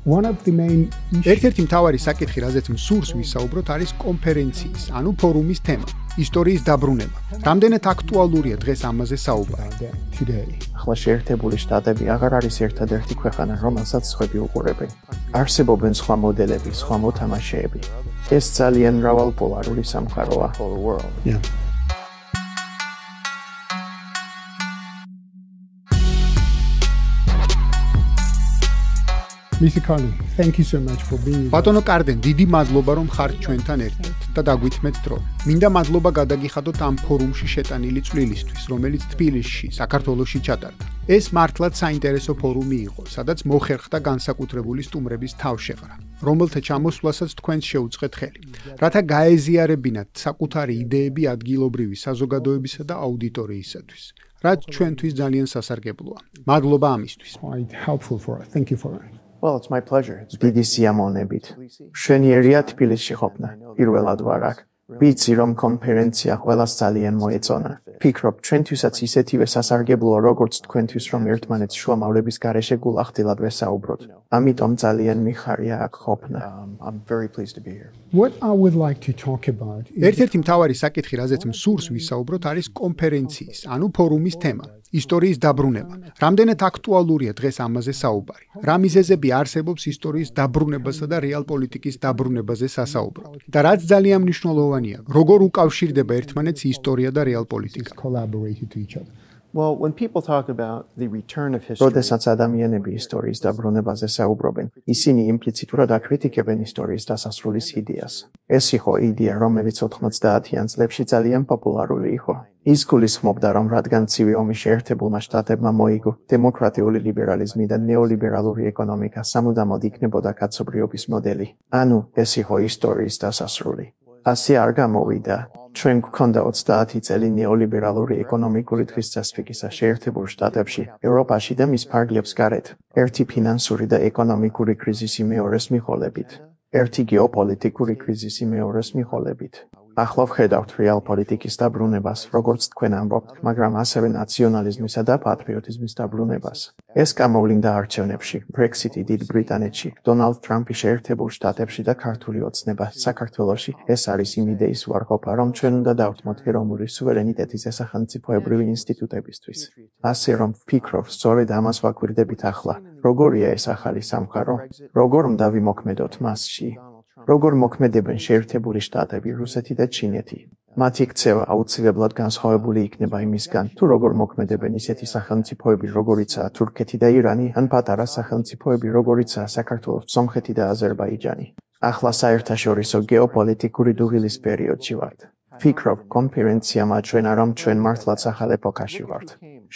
One of the main ერთ-ერთი მთავარი საკითხი, რაზეც მსურს ვისაუბროთ, არის კონფერენციის, ანუ ფორუმის თემა, ისტორიის დაბრუნება. რამდენად აქტუალურია დღეს ამაზე საუბარი? ახლა შეერთებული შტატები აღარ არის ერთადერთი ქვეყანა, რომელსაც სხვები უყურებენ. არსებობენ სხვა მოდელები, სხვა მოთამაშეები. ეს ძალიან მრავალპოლარული სამყაროა. Mr. Carlin, thank you so much for being here. ბატონო კარდენ, დიდი მადლობა რომ ხართ ჩვენთან ერთად და დაგვითმეთ დრო. მინდა მადლობა გადაგიხადოთ ამ ფორუმში შეტანილი წვლილისთვის, რომელიც თბილისში, საქართველოში ჩატარდა. ეს მართლაც საინტერესო ფორუმი იყო, სადაც მოხერხდა განსაკუთრებული სტუმრების თავშეყრა, რომელთა ჩამოსვლასაც თქვენს შეუწყეთ ხელი, რათა გაეზიარებინათ საკუთარი იდეები ადგილობრივი საზოგადოებისა და აუდიტორიისათვის, რაც ჩვენთვის ძალიან სასარგებლოა. მადლობა ამისთვის. Quite helpful for us. Thank you for it. Well, it's my pleasure. დიდი სიამოვნებით. მშვენიერია თბილისში ყოფნა. პირველად ვარ აქ. ვიცი რომ კონფერენცია ყველას ძალიან მოეწონა. ფიქრობ, ჩვენთვისაც ისეთივე სასარგებლოა, როგორც თქვენთვის, რომ ერთმანეთს შუამავლების გარეშე გულახდილად ვესაუბროთ. ამიტომ ძალიან მიხარია აქ ყოფნა. I'm very pleased to be here. What I would like to talk about ერთ-ერთი მთავარი საკითხი, რაზეც მსურს ვისაუბროთ, არის კონფერენციის, ანუ ფორუმის თემა, ისტორიის დაბრუნება. რამდენად აქტუალურია დღეს ამაზე საუბარი? რა მიზეზები არსებობს ისტორიის დაბრუნებასა და რეალპოლიტიკის დაბრუნებაზე სასაუბროდ? და რაც ძალიან მნიშვნელოვანია, როგორ უკავშირდება ერთმანეთს ისტორია და რეალპოლიტიკა? collaborated to each other. Well, when people talk about the return of history, როდესაც ადამიანები ისტორიის დაბრუნებაზე საუბრობენ, ისინი იმპლიციტურად აკრიტიკებენ ისტორიის დასასრულის იდეას. ეს იყო იდეა, რომელიც 90-იან წლებში ძალიან პოპულარული იყო. ის გულისხმობდა, რომ რადგან ცივი ომის შეერთებულმა შტატებმა მოიგო, დემოკრატიული ლიბერალიზმი და ნეოლიბერალური ეკონომიკა სამუდამოდ იქნებოდა კაცობრიობის მოდელი. ანუ ეს იყო ისტორიის დასასრული. ასე არ გამოვიდა. ჩვენ გვქონდა 30 წელი ნეოლიბერალური ეკონომიკური თვისწასწვიგისა შეერთებულ შტატებში, ევროპაში და მის ფარგლებს გარეთ. ერთი ფინანსური და ეკონომიკური კრიზისი მეორეს მიყოლებით. ერთი გეოპოლიტიკური კრიზისი მეორეს მიყოლებით. ახლა ვხედავთ რეალპოლიტიკის დაბრუნებას, როგორც თქვენ ამბობთ, მაგრამ ასევე ნაციონალიზმისა და პატრიოტიზმის დაბრუნებას. ეს გამოვლინდა არჩევნებში, Brexit-ი დიდ ბრიტანეთში, Donald Trump-ი შეერთებულ შტატებში და ქართული ოცნება საქართველოში. ეს არის იმ იდეის უარყოფა, რომ ჩვენ უნდა დავთმოთ ეროვნული სუვერენიტეტის სახელმწიფოებრივი ინსტიტუტებისთვის. ასე რომ ვფიქრობ, სწორედ ამას ვაკვირდებით ახლა. როგორია ეს ახალი სამყარო? როგორ უნდა ვიმოქმედოთ მასში? როგორ მოქმედებენ შეერთებული შტატები, რუსეთი და ჩინეთი? მათი ქცევა აუცილებლად განსხვავებული იქნება იმისგან, თუ როგორ მოქმედებენ ისეთი სახელმწიფოები, როგორიცაა თურქეთი და ირანი, ან პატარა სახელმწიფოები, როგორიცაა საქართველოს, სომხეთი და აზერბაიჯანი. ახლა საერთაშორისო გეოპოლიტიკური დუღილის პერიოდში ვართ. ვფიქრობ, კონფერენცია მაჩვენა, რომ ჩვენ მართლაც ახალ ეპოქაში ვართ.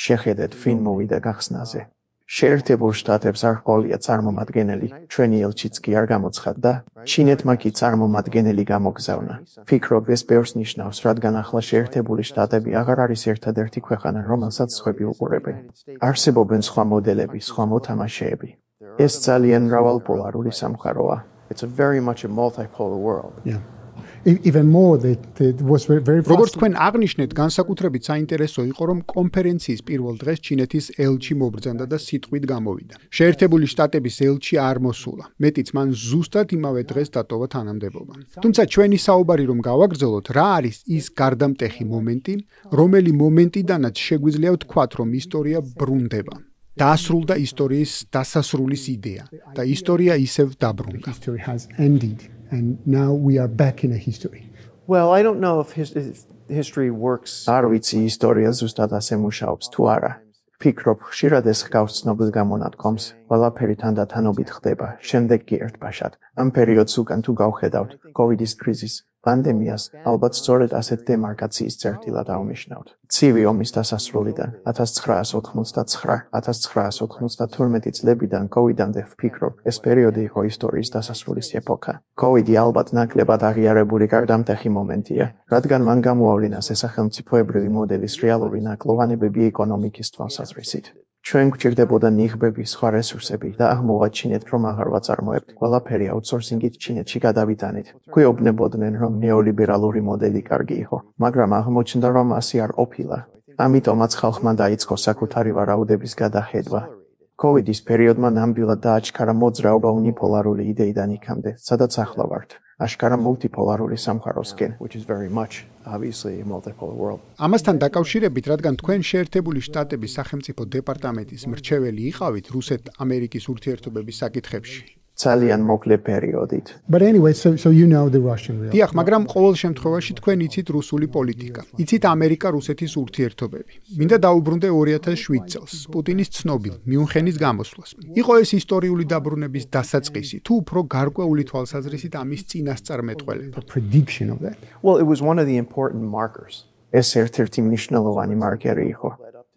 შეხედეთ ვინ მოვიდა გახსნაზე. შეერთებულ შტატებს არ ჰყოლია წარმომადგენელი, ჩვენი ელჩიც კი არ გამოცხადდა, ჩინეთმა კი წარმომადგენელი გამოგზავნა. ვფიქრობ, ეს ბევრს ნიშნავს, რადგან ახლა შეერთებული შტატები აღარ არის ერთადერთი ქვეყანა, რომელსაც სხვები უყურებენ. არსებობენ სხვა მოდელები, სხვა მოთამაშეები. ეს ძალიან მრავალპოლარული სამყაროა. It's a very much a multipolar world. Yeah. Even more that was very როგორც თქვენ აღნიშნეთ, განსაკუთრებით საინტერესო იყო, რომ კონფერენციის პირველ დღეს ჩინეთის ელჩი მობრძანდა და სიტყვით გამოვიდა. შეერთებული შტატების ელჩი არ მოსულა. მეტიც მან ზუსტად იმავე დღეს დატოვა თანამდებობა. თუმცა ჩვენი საუბარი რომ გავაგრძელოთ, რა არის ის გარდამტეხი მომენტი, რომელი მომენტიდანაც შეგვიძლია ვთქვათ, რომ ისტორია ბრუნდება. დაასრულდა ისტორიის დასასრულის იდეა და ისტორია ისევ დაბრუნდა. history has ended and now we are back in a history. Well, I don't know if history works. არ ვიცი ისტორია ზუსტად ასე მუშაობს თუ არა. ვფიქრობ, ხშირად ეს ჰგავს ცნობილ გამონათქვამს, ყველაფერი თანდათანობით ხდება, შემდეგ კი ერთბაშად. ამ პერიოდს უკან თუ გავხედავთ, COVID-ის კრიზისს, პანდემიას, ალბათ სწორედ ასეთ დემარკაციის წერტილად ავნიშნავთ. ცივი ომის დასასრულიდან 1989-1992 წლებიდან COVID-მდე ვფიქრობ, ეს პერიოდი იყო ისტორიის დასასრულის ეპოქა. COVID-ი ალბათ ნაკლებად აღიარებული გარდამტეხი მომენტია, რადგან მან გამოავლინა სახელმწიფოებრივი მოდელის რეალური ნაკლოვანებები ეკონომიკის თვალსაზრისით. ჩვენ გვჭირდებოდა ნიღბები, სხვა რესურსები და აღმოვაჩინეთ, რომ აღარ ვაწარმოებთ. ყველაფერი აუთსორსინგით ჩინეთში გადავიტანით. გვეუბნებოდნენ, რომ ნეოლიბერალური მოდელი კარგი იყო, მაგრამ აღმოჩნდა, რომ ასე არ ყოფილა. ამიტომაც ხალხმა დაიწყო საკუთარი ვარაუდების გადახედვა. COVID-ის პერიოდმა ნამდვილად დააჩქარა მოძრაობა უნიპოლარული იდეიდან იქამდე, სადაც ახლა ვართ. აშკარა მულტიპოლარული სამყაროსკენ, which is very much obviously a multipolar world. ამასთან დაკავშირებით, რადგან თქვენ შეერთებული შტატების სახელმწიფო დეპარტამენტის მრჩეველი იყავით რუსეთ-ამერიკის ურთიერთობების საკითხებში. ძალიან მოკლე პერიოდით. But anyway, so you know the Russian reality. დიახ, მაგრამ ყოველ შემთხვევაში თქვენ იცით რუსული პოლიტიკა. იცით ამერიკა-რუსეთის ურთიერთობები. მინდა დაუბრუნდე 2007 წელს, პუტინის ცნობილ მიუნხენის გამოსვლას. იყო ეს ისტორიული დაბრუნების დასაწყისი, თუ უფრო გარკვეული თვალსაზრისით ამის წინასწარმეტყველება. The prediction of that. Well, it was one of the important markers. ეს ერთ-ერთი მნიშვნელოვანი მარკერი იყო.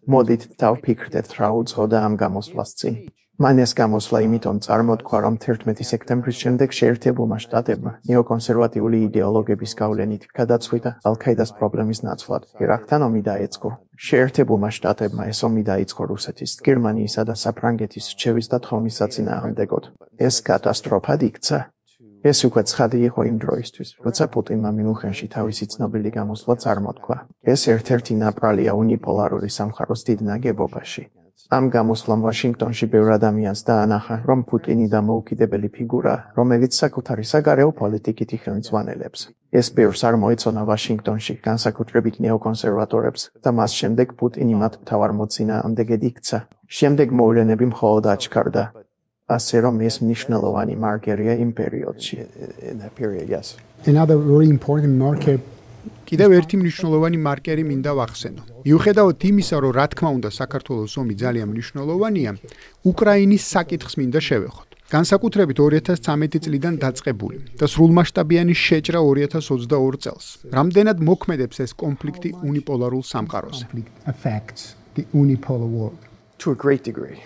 მოდით დავფიქრდეთ რა უძღოდა ამ გამოსვლას წინ. მან ეს გამოსვლა იმითომ წარმოთქვა, რომ 11 სექტემბრის შემდეგ შეერთებულმა შტატებმა ნეოკონსერვატიული იდეოლოგების გავლენით გადაწყვიტა ალ-ქაიდას პრობლემის ნაცვლად. ერაყთან ომი დაეწყო. შეერთებულმა შტატებმა ეს ომი დაიწყო რუსეთის, გერმანიისა და საფრანგეთის რჩევის და თხოვნის საწინააღმდეგოდ. ეს კატასტროფად იქცა. ეს უკვე ცხადი იყო იმ დროისთვის, როცა პუტინმა მიუნხენში თავისი ცნობილი გამოსვლა წარმოთქვა. ეს ერთ-ერთი ნაპრალია უნიპოლარული სამყაროს დიდ ნაგებობაში. ამ გამოსვლამ ვაშინგტონში ბევრ ადამიანს დაანახა, რომ პუტინი დამოუკიდებელი ფიგურაა, რომელიც საკუთარი საგარეო პოლიტიკით იხელმძღვანელებს. ეს ბევრს არ მოეწონა ვაშინგტონში, განსაკუთრებით ნეოკონსერვატორებს და მას შემდეგ პუტინი მათ მთავარ მოწინააღმდეგედ იქცა. შემდეგ მოვლენები მხოლოდ აჩქარდა. ასე რომ ეს მნიშვნელოვანი მარკერია იმ პერიოდში. Another very important marker. კიდევ ერთი მნიშვნელოვანი მარკერი მინდა ვახსენო. მიუხედავად იმისა, რომ რა თქმა უნდა საქართველოს ომი ძალიან მნიშვნელოვანია, უკრაინის საკითხს მინდა შევეხოთ. განსაკუთრებით 2013 წლიდან დაწყებული და სრულმასშტაბიანი შეჭრა 2022 წელს. რამდენად მოქმედებს ეს კონფლიქტი უნიპოლარულ სამყაროზე? Affects the unipolar world. To a great degree.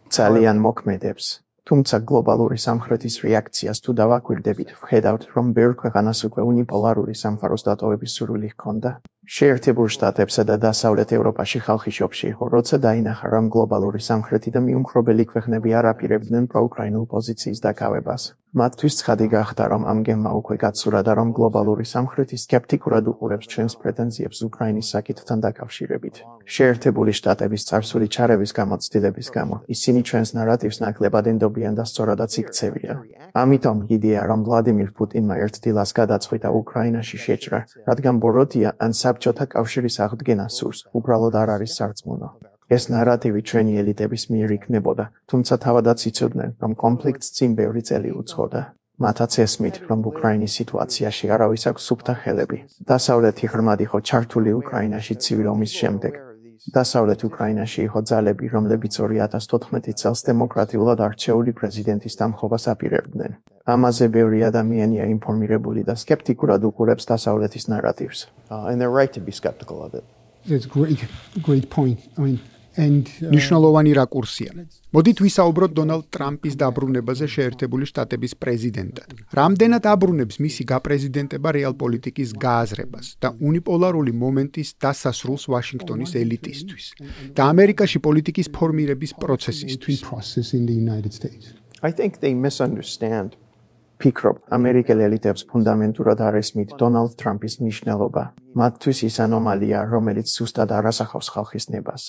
ძალიან მოქმედებს. თუმცა გლობალური სამხრეთის რეაქციას თუ დავაკვირდებით, ვხედავთ, რომ ბევრ ქვეყანას უკვე უნიპოლარული სამყაროს დატოვების სურვილი ჰქონდა. შეერთებულ შტატებსა და დასავლეთ ევროპაში ხალხი შოკში იყო, როცა დაინახა, რომ გლობალური სამხრეთი და მიუმხრობელი ქვეყნები არ აპირებდნენ პროუკრაინულ პოზიციის დაკავებას. მათთვის ცხადი გახდა, რომ ამ გემმა უკვე გაცურა და რომ გლობალური სამხრეთი სკეპტიკურად უყურებს ჩვენს პრეტენზიებს უკრაინის საკითხთან დაკავშირებით. შეერთებული შტატების წარსული ჩარევის გამოცდილების გამო, ისინი ჩვენს ნარატივს ნაკლებად ენდობიან და სწორადაც იქცევიან. ამიტომ იდეა, რომ ვლადიმირ პუტინმა ერთ დილას გადაწყვიტა უკრაინაში შეჭრა, რადგან ბოროტია ან საბჭოთა კავშირის აღდგენა სურს, უბრალოდ არ არის სარწმუნო. ეს ნარატივი ჩვენი ელიტების მიერ იქნებოდა, თუმცა თავადაც იცოდნენ, რომ კონფლიქტს წინ ბევრი წელი უძღოდა. მათაც ესმით, რომ უკრაინის სიტუაციაში არავის აქვს სუფთა ხელები. დასავლეთი ღრმად იყო ჩართული უკრაინაში ცივი ომის შემდეგ. დასავლეთ უკრაინაში იყო ძალები, რომლებიც 2014 წელს დემოკრატიულად არჩეული პრეზიდენტის დამხობას აპირებდნენ. ამაზე ბევრი ადამიანია ინფორმირებული და სკეპტიკურად უყურებს დასავლეთის ნარატივს. And they're right to be skeptical of it. That's great point. I mean, and მნიშვნელოვანი რაკურსია. მოდით ვისაუბროთ დონალდ ტრამპის დაბრუნებაზე შეერთებული შტატების პრეზიდენტად. რამდენად აბრუნებს მისი გაპრეზიდენტება რეალ პოლიტიკის გააზრებას და უნიპოლარული მომენტის დასასრულს ვაშინგტონის ელიტისთვის და ამერიკაში პოლიტიკის ფორმირების პროცესისთვის. process in the United States. I think they misunderstand. ფიქრობ, ამერიკელ ელიტებს ფუნდამენტურად არ ესმით დონალდ ტრამპის მნიშვნელობა. მათთვის ის ანომალია, რომელიც ზუსტად არ ასახავს ხალხის ნებას.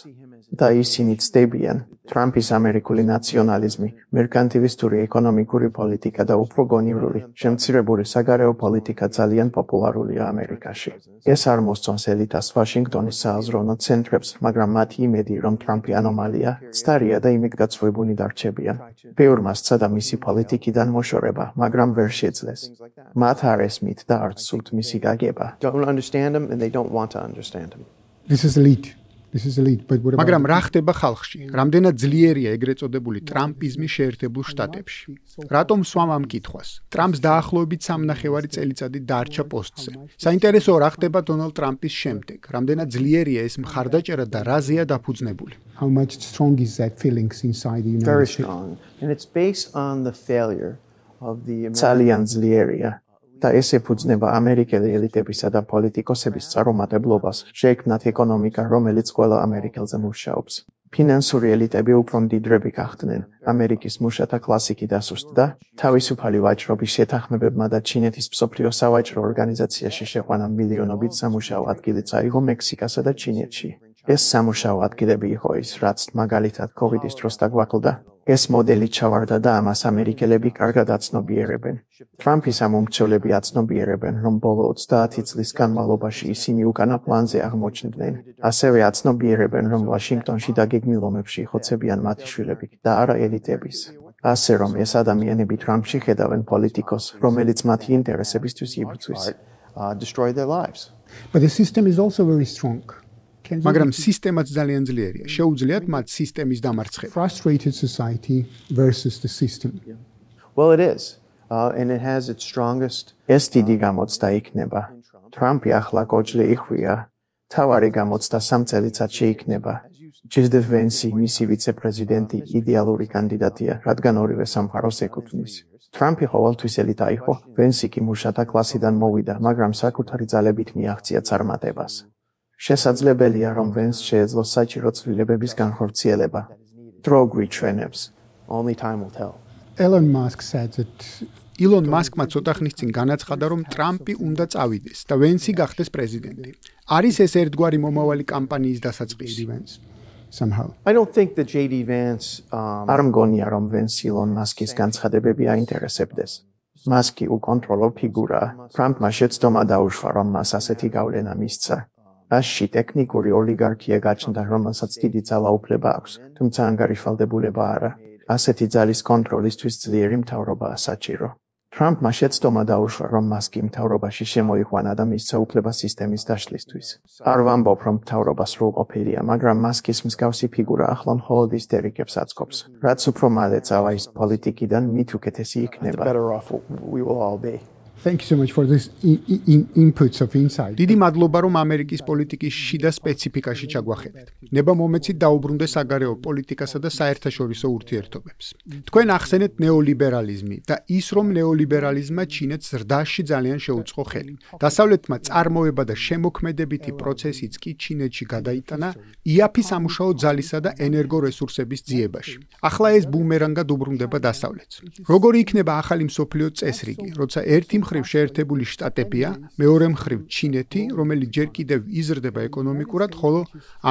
და ისინი ცდებიან, ტრამპის ამერიკული ნაციონალიზმი, მერკანტილისტური ეკონომიკური პოლიტიკა და უფრო გონივრული, შემცირებული საგარეო პოლიტიკა ძალიან პოპულარულია ამერიკაში. ეს არ მოსწონს ელიტას ვაშინგტონის სააზროვნო ცენტრებს, მაგრამ მათი იმედი, რომ ტრამპი ანომალია, ცდარია და იმედგაცრუებულნი დარჩებიან. ბევრმა სცადა მისი პოლიტიკიდან მოშორება, მაგრამ ვერ შეძლეს. მათ არ ესმით და არც სურთ მისი გაგება. Don't understand him and they don't want to understand him. This is elite. But what about მაგრამ რა ხდება ხალხში? რამდენად ძლიერია ეგრეთ წოდებული ტრამპიზმი შეერთებულ შტატებში? რატომ სვამ ამ კითხვას? ტრამპს დაახლოებით 3.5 წელიწადი დარჩა პოსტზე. საინტერესოა რა ხდება დონალდ ტრამპის შემდეგ? რამდენად ძლიერია ეს მხარდაჭერა და რაზეა დაფუძნებული? how much strong is that feelings inside the United Very States? strong. And it's based on the failure of the ძალიან ძლიერია. და ეს ეფუძნება ამერიკელი ელიტებისა და პოლიტიკოსების წარუმატებლობას შეექმნათ ეკონომიკა, რომელიც ყველა ამერიკელზე მუშაობს. ფინანსური ელიტები უფრო მდიდრები გახდნენ, ამერიკის მუშათა კლასი კი დასუსტდა, თავისუფალი ვაჭრობის შეთანხმებებმა და ჩინეთის მსოფლიო სავაჭრო ორგანიზაციაში შეყვანამ მილიონობით სამუშაო ადგილი წაიღო მექსიკასა და ჩინეთში. ეს სამუშაო ადგილები იყო ის, რაც მაგალითად COVID-ის დროს დაგვაკლდა. ეს მოდელი ჩავარდა და ამას ამერიკელები კარგად აცნობიერებენ. ტრამპის ამ უმცველები აცნობიერებენ, რომ ბოლო 30 წლის განმავლობაში ისინი უკანა პლანზე აღმოჩნდნენ. ასევე აცნობიერებენ, რომ ვაშინგტონში დაგეგმილ ომებში ხოცებიან მათი შვილები და არა ელიტების. ასე რომ ეს ადამიანები ტრამპში ხედავენ პოლიტიკოს, რომელიც მათი ინტერესებისთვის იბრძვის. Destroy their lives. But the system is also very strong. მაგრამ სისტემაც ძალიან ძლიერია. შეუძლიათ მათ სისტემის დამარცხება. Frustrated society versus the system. Well, it is. And it has its strongest. ეს დიდი გამოცდა იქნება. ტრამპი ახლა კოჯლი იხვია. თავარი გამოცდა 3 წელიწადში იქნება. ჯერდ ვენსი, მისი ვიცე-პრეზიდენტი, იდეალური კანდიდატია, რადგან ორივე სამყაროს ეკუთვნის. ტრამპი ყოველთვის ელიტა იყო, ვენსი კი მუშათა კლასიდან მოვიდა, მაგრამ საკუთარი ძალებით მიაღწია წარმატებას. შესაძლებელია, რომ ვენს შეეძლოს საჭირო ცვლილებების განხორციელება. დრო გვიჩვენებს. Only time will tell. Elon Musk said that ილონ მასკმა ცოტა ხნის წინ განაცხადა, რომ ტრამპი უნდა წავიდეს და ვენსი გახდეს პრეზიდენტი. არის ეს ერთგვარი მომავალი კამპანიის დასაწყისი. somehow. I don't think that JD Vance არ მგონია, რომ ვენს ილონ მასკის განცხადებები აინტერესებდეს. მასკი უკონტროლო ფიგურაა. ტრამპმა შეცდომა დაუშვა, რომ მას ასეთი გავლენა მისცა. მასში ტექნიკური ოლიგარქია გაჩნდა, რომელსაც დიდი ძალაუფლება აქვს, თუმცა ანგარიშვალდებულება არა. ასეთი ძალის კონტროლისთვის ძლიერი მთავრობაა საჭირო. ტრამპმა შეცდომა დაუშვა, რომ მასკი მთავრობაში შემოიყვანა და მისცა უფლება სისტემის დაშლისთვის. არ ვამბობ, რომ მთავრობა სრულყოფილია, მაგრამ მასკის მსგავსი ფიგურა ახლა მხოლოდ ისტერიკებს აწყობს. რაც უფრო მალე წავა ის პოლიტიკიდან, მით უკეთესი იქნება. better off we will all be. Thank you so much for this inputs of insight. დიდი მადლობა, რომ ამერიკის პოლიტიკის შიდა სპეციფიკაში ჩაგვახედეთ. ნება მომეცით დაუბრუნდე საგარეო პოლიტიკასა და საერთაშორისო ურთიერთობებს. თქვენ ახსენეთ ნეოლიბერალიზმი და ის, რომ ნეოლიბერალიზმმა ჩინეთს ზრდაში ძალიან შეუწყო ხელი. დასავლეთმა წარმოება და შემოქმედებითი პროცესიც კი ჩინეთში გადაიტანა იაფი სამუშაო ძალისა და ენერგორესურსების ძიებაში. ახლა ეს ბუმერანგად უბრუნდება დასავლეთს. როგორი იქნება ახალი მსოფლიო წესრიგი, როცა ერთი მხრივ შეერთებული შტატებია, მეორე მხრივ ჩინეთი, რომელიც ჯერ კიდევ იზრდება ეკონომიკურად, ხოლო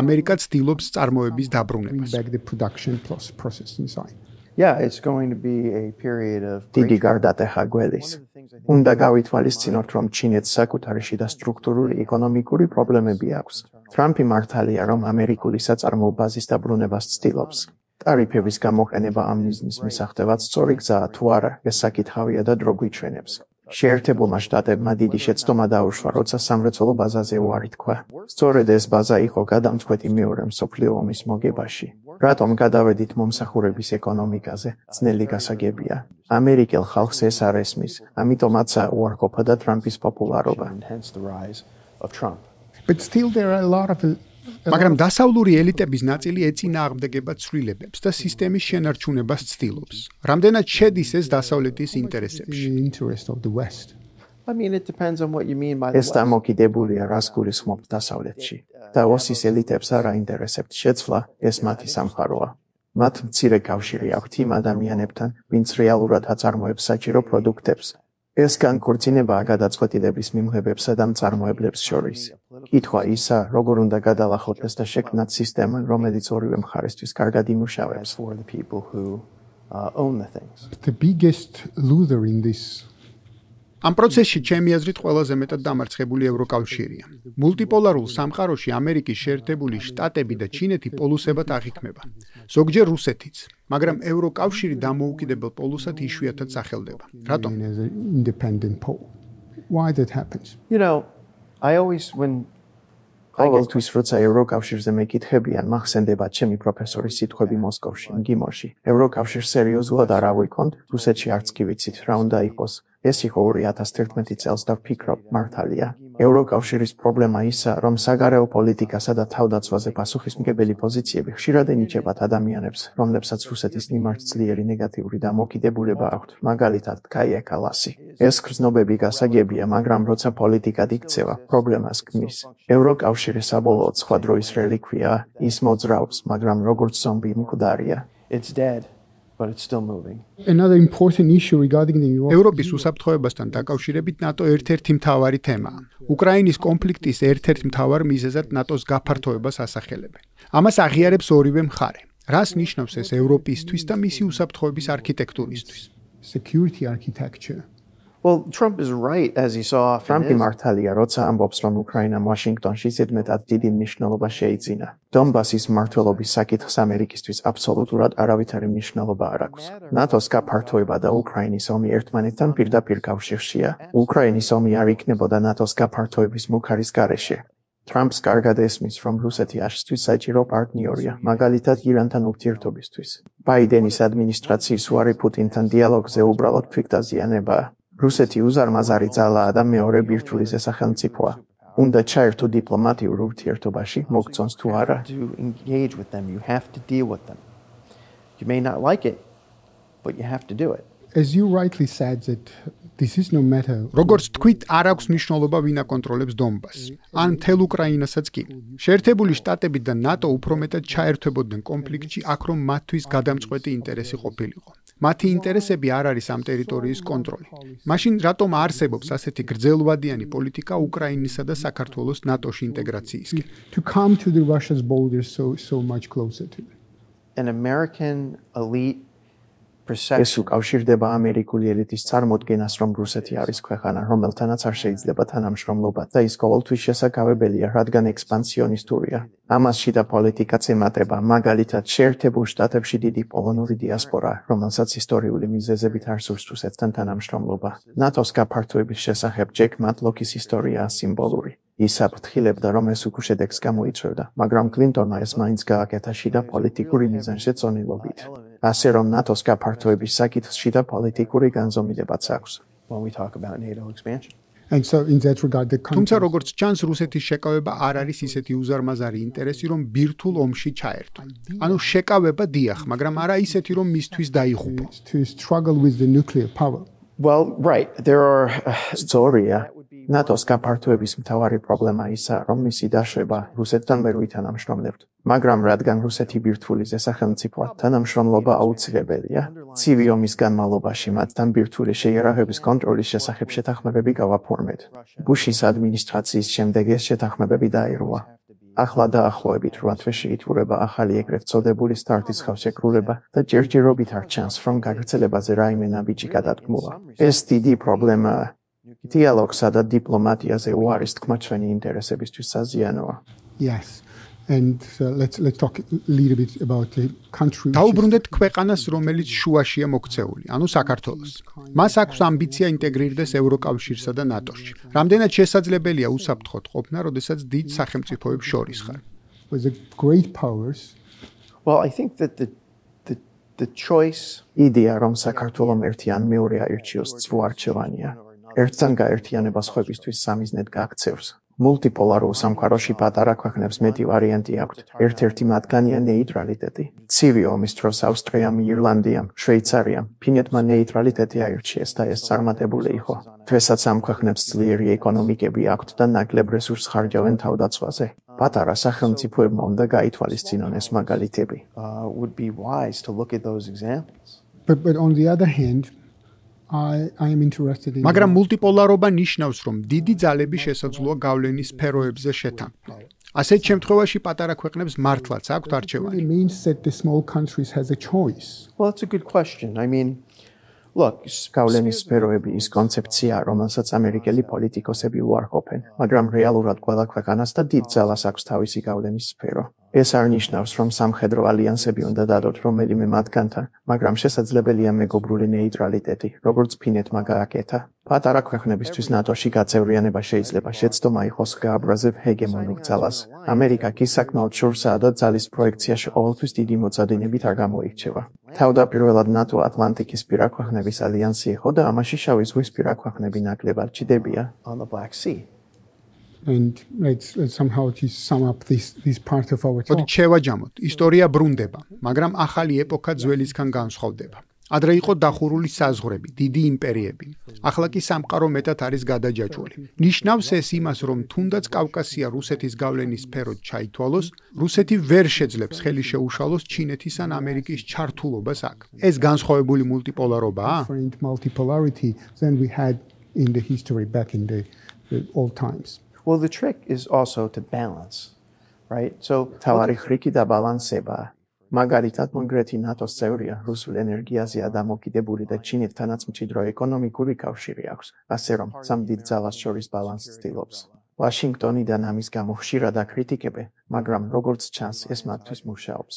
ამერიკა ცდილობს წარმოების დაბრუნებას. Back the production process inside. Yeah, it's going to be a period of დიდი გარდატეხა გველის. უნდა გავითვალისწინოთ, რომ ჩინეთს საკუთარი შიდა სტრუქტურული ეკონომიკური პრობლემები აქვს. ტრამპი მართალია, რომ ამერიკული საწარმოო ბაზის დაბრუნებას ცდილობს. ტარიფების გამოყენება ამ მიზნის მისაღებად სწორი გზაა თუ არა, ეს საკითხავია და დრო გვიჩვენებს. შეერთებულმა შტატებმა დიდი შეცდომა დაუშვა, როცა სამრეწველო ბაზაზე უარი თქვა. სწორედ ეს ბაზა იყო გადამწყვეტი მეორე მსოფლიო ომის მოგებაში. რატომ გადავედით მომსახურების ეკონომიკაზე? ძნელი გასაგებია. ამერიკელ ხალხს ეს არ ესმის, ამიტომაცაა უარყოფა და ტრამპის პოპულარობა. and hence the rise of Trump. But still there are a lot of მაგრამ დასავლური ელიტების ნაწილი ეწინააღმდეგება ცვლილებებს და სისტემის შენარჩუნებას ცდილობს. რამდენად შედის ეს დასავლეთის ინტერესებში? the interest of the West. I mean, it depends on what you mean by the ეს West. დამოკიდებულია რას გულისხმობთ დასავლეთში. და ოსის ელიტებს არ აინტერესებთ შეცვლა, ეს მათი სამყაროა. მათ მცირე კავშირი აქვთ იმ ადამიანებთან, ვინც რეალურად აწარმოებს საჭირო პროდუქტებს. ეს განქორწინებაა გადაწყვეტილების მიმღებებსა და მწარმოებლებს შორის. კითხვა ისა, როგორ უნდა გადალახოთ ეს და შექმნათ სისტემა, რომელიც ორივე მხარესთვის კარგად იმუშავებს. for the people who own the things. The biggest loser in this ამ პროცესში ჩემი აზრით ყველაზე მეტად დამარცხებული ევროკავშირია. მულტიპოლარულ სამყაროში ამერიკის შეერთებული შტატები და ჩინეთი პოლუსებად აღიქმება. ზოგჯერ რუსეთიც, მაგრამ ევროკავშირი დამოუკიდებელ პოლუსად იშვიათად სახელდება. რატომ? as an independent pole. Why that happens? You know, I always when ყოველთვის როცა ევროკავშირზე მეკითხებიან, მახსენდება ჩემი პროფესორის სიტყვები მოსკოვში, მგიმოში. ევროკავშირს სერიოზულად არ ავიქონთ, რუსეთში არც კი ვიცით რა უნდა იყოს. ეს იყო 2011 წელს და ვფიქრობ, მართალია. ევროკავშირის პრობლემა ისა, რომ საგარეო პოლიტიკასა და თავდაცვაზე პასუხისმგებელი პოზიციები ხშირად ენიჭებათ ადამიანებს, რომლებსაც რუსეთის მიმართ ძლიერი ნეგატიური დამოკიდებულება აქვთ, მაგალითად კაია კალასი. ეს გრძნობები გასაგებია, მაგრამ როცა პოლიტიკად იქცევა, პრობლემას ქმნის. ევროკავშირი საბოლოოდ სხვა დროის რელიკვიაა, ის მოძრაობს, მაგრამ როგორც ზომბი მკვდარია. it's dead, but it's still moving. Another important issue regarding the Europe. ევროპის უსაფრთხოებასთან დაკავშირებით ნატო ერთ-ერთი მთავარი თემაა. უკრაინის კონფლიქტის ერთ-ერთ მთავარ მიზეზად ნატოს გაფართოებას ასახელებენ. ამას აღიარებს ორივე მხარე. რას ნიშნავს ეს ევროპისთვის და მისი უსაფრთხოების არქიტექტურისთვის? Security architecture. Well, Trump is right, as he so often ტრამპი is. მართალია, როცა ამბობს, რომ უკრაინამ ვაშინგტონში ზედმეტად დიდი მნიშვნელობა შეიძინა. დონბასის მმართველობის საკითხს ამერიკისთვის აბსოლუტურად არავითარი მნიშვნელობა არ აქვს. ნატოს გაფართოება და უკრაინის ომი ერთმანეთთან პირდაპირ კავშირშია. უკრაინის ომი არ იქნებოდა ნატოს გაფართოების მუქარის გარეშე. ტრამპს კარგად ესმის, რომ რუსეთი აშშთვის საჭირო პარტნიორია, მაგალითად ირანთან ურთიერთობისთვის. ბაიდენის ადმინისტრაციის უარი პუტინთან დიალოგზე უბრალოდ თვითდაზიანებაა. რუსეთი უზარმაზარი ძალაა და მეორე ბირთვულის სახელმწიფოა. უნდა ჩაერთო დიპლომატიურ ურთიერთობაში, მოგწონს თუ არა. To engage with them, you have to deal with them. You may not like it, but you have to do it. As you rightly said, that this is no matter. როგორც თქვით, არ აქვს მნიშვნელობა ვინ აკონტროლებს დონბასს, ან მთელ უკრაინასაც კი. შეერთებული შტატები და ნატო უფრო მეტად ჩაერთვებოდნენ კონფლიქტში, აქ რომ მათთვის გადამწყვეტი ინტერესი ყოფილიყო. მათი ინტერესები არ არის ამ ტერიტორიის კონტროლი. მაშინ რატომ არსებობს ასეთი გრძელვადიანი პოლიტიკა უკრაინისა და საქართველოს ნატოში ინტეგრაციისკენ? To come to the Russia's border so much closer to them. An American elite ეს perception უკავშირდება ამერიკული ელიტის წარმოდგენას, რომ რუსეთი არის ქვეყანა, რომელთანაც არ შეიძლება თანამშრომლობა და ის ყოველთვის შესაძლებელია, რადგან ექსპანსიონისტურია. ამას შიდა პოლიტიკაც ემატება, მაგალითად, შეერთებულ შტატებში დიდი პოლონური დიასპორა, რომელსაც ისტორიული მიზეზებით არ სურს რუსეთთან თანამშრომლობა. ნატოს გაფართოების შესახებ ჯეკ მატლოკის ისტორიაა სიმბოლური. ის აფრთხილებდა, რომ ეს უკუშედეგს გამოიწვევდა, მაგრამ კლინტონმა ეს მაინც გააკეთა შიდა პოლიტიკური მიზანშეწონილობით. ასე რომ ნატოს გაფართოების საკითხს შიდა პოლიტიკური განზომილებაც აქვს. when we talk about NATO expansion. And so in that regard, the თუმცა country როგორც ჩანს, რუსეთის შეკავება არ არის ისეთი უზარმაზარი ინტერესი, რომ ბირთვულ ომში ჩაერთო. ანუ შეკავება დიახ, მაგრამ არა ისეთი, რომ მისთვის დაიღუპო. to struggle with the nuclear power. Well, right. There are სწორია. ნატოს გაფართოების მთავარი პრობლემა ისაა, რომ მისი დაშვება რუსეთთან ვერ ვითანამშრომლებთ. მაგრამ რადგან რუსეთი ბირთვული სახელმწიფოა, თანამშრომლობა აუცილებელია. ცივი ომის განმავლობაში მათთან ბირთვული შეიარაღების კონტროლის შესახებ შეთანხმებები გავაფორმეთ. ბუშის ადმინისტრაციის შემდეგ ეს შეთანხმებები დაირღვა. ახლა დაახლოებით 8 თვეში ითვლება ახალი ეგრეთ წოდებული სტარტის ხელშეკრულება და ჯერჯერობით არ ჩანს, რომ გაგრძელებაზე რაიმე ნაბიჯი გადადგმულა. ეს დიდი პრობლემაა. დიალოგსა და დიპლომატიაზე უარის თქმა ჩვენი ინტერესებისთვის საზიანოა. Yes. And let's talk a little bit about the country. დაუბრუნდეთ ქვეყანას, რომელიც შუაშია მოქცეული, ანუ საქართველოს. მას აქვს ამბიცია ინტეგრირდეს ევროკავშირსა და ნატოში. რამდენად შესაძლებელია უსაფრთხოდ ყოფნა, როდესაც დიდ სახელმწიფოებს შორის ხარ? With the great powers, well, I think that the choice იდეა, რომ საქართველოს ერთი ან მეორე აირჩიოს წვარჩევანია. ერთთან გაერთიანება სხვებისთვის სამიზნედ გაქცევს. მულტიპოლარულ სამყაროში პატარა ქვეყნებს მეტი ვარიანტი აქვთ. ერთ-ერთი მათგანია ნეიტრალიტეტი. ცივი ომის დროს ავსტრიამ, ირლანდიამ, შვეიცარიამ ფინეთმა ნეიტრალიტეტი აირჩიეს და ეს წარმატებული იყო. დღესაც ამ ქვეყნებს ძლიერი ეკონომიკები აქვთ და ნაკლებ რესურსს ხარჯავენ თავდაცვაზე. პატარა სახელმწიფოებმა უნდა გაითვალისწინონ ეს მაგალითები. would be wise to look at those examples. but on the other hand, I am interested in. მაგრამ მულტიპოლარობა ნიშნავს, რომ დიდი ძალები შესაძლოა გავლენის სფეროებზე შეთანხმდნენ. ასეთ შემთხვევაში პატარა ქვეყნებს მართლაც აქვთ არჩევანი. It means that the small countries has a choice. Well, that's a good question. I mean, look, გავლენის სფეროები ის კონცეფციაა, რომელსაც ამერიკელი პოლიტიკოსები უარყოფენ, მაგრამ რეალურად ყველა ქვეყანას და დიდ ძალას აქვს თავისი გავლენის სფერო. ეს არ ნიშნავს, რომ სამხედრო ალიანსები უნდა დადოთ რომელიმე მათგანთან, მაგრამ შესაძლებელია მეგობრული ნეიტრალიტეტი, როგორც ფინეთმა გააკეთა. პატარა ქვეყნებისთვის ნატოში გაწევრიანება შეიძლება შეცდომა იყოს გააბრაზებ ჰეგემონურ ძალას. ამერიკა კი საკმაოდ შორსაა და ძალის პროექციაში ყოველთვის დიდი მოწადინებით არ გამოირჩევა. თავდაპირველად ნატო ატლანტიკის პირა ქვეყნების ალიანსი იყო და ამაში შავი ზღვის პირა ქვეყნები ნაკლებად ჭდებიან. on the Black Sea. And let's somehow to sum up this part of our talk. მოდით შევაჯამოთ. ისტორია ბრუნდება, მაგრამ ახალი ეპოქა ძველისგან განსხვავდება. ადრე იყო დახურული საზღვრები, დიდი იმპერიები. ახლა კი სამყარო მეტად არის გადაჯაჭვული. ნიშნავს ეს იმას, რომ თუნდაც კავკასია რუსეთის გავლენის სფეროდ ჩაითვალოს, რუსეთი ვერ შეძლებს ხელი შეუშალოს ჩინეთის ან ამერიკის ჩართულობას აქ. ეს განსხვავებული მულტიპოლარობაა? Different multipolarity than we had in the history back in the old times. Well, the trick is also to balance, right? So თავარი ხრიკი და ბალანსება. მაგალითად, კონკრეტი ნატოს წევრია რუსულ ენერგიაზეა დამოკიდებული და ჩინეთთანაც მჭიდრო ეკონომიკური კავშირი აქვს, ასე რომ სამ დიდ ძალას შორის ბალანსს ცდილობს. ვაშინგტონიდან ამის გამო ხშირად აკრიტიკებენ, მაგრამ როგორც ჩანს, ეს მათთვის მუშაობს.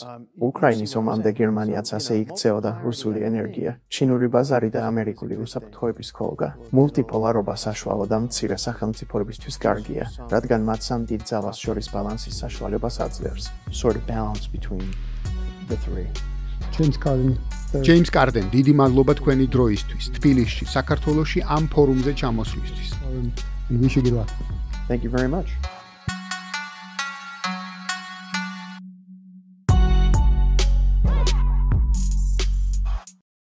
უკრაინის ომამდე გერმანიაც ასე იქცეოდა რუსული ენერგია, ჩინური ბაზარი და ამერიკული უსაფრთხოების ქოლგა. მულტიპოლარობა საშუალო და მცირე სახელმწიფოებისთვის კარგია, რადგან მათ სამ დიდ ძალას შორის ბალანსის საშუალებას აძლევს. sort of balance between the three. James Carden, დიდი მადლობა თქვენი დროისთვის, თბილისში, საქართველოში ამ ფორუმზე ჩამოსვლისთვის. and wish you good luck. Thank you very much.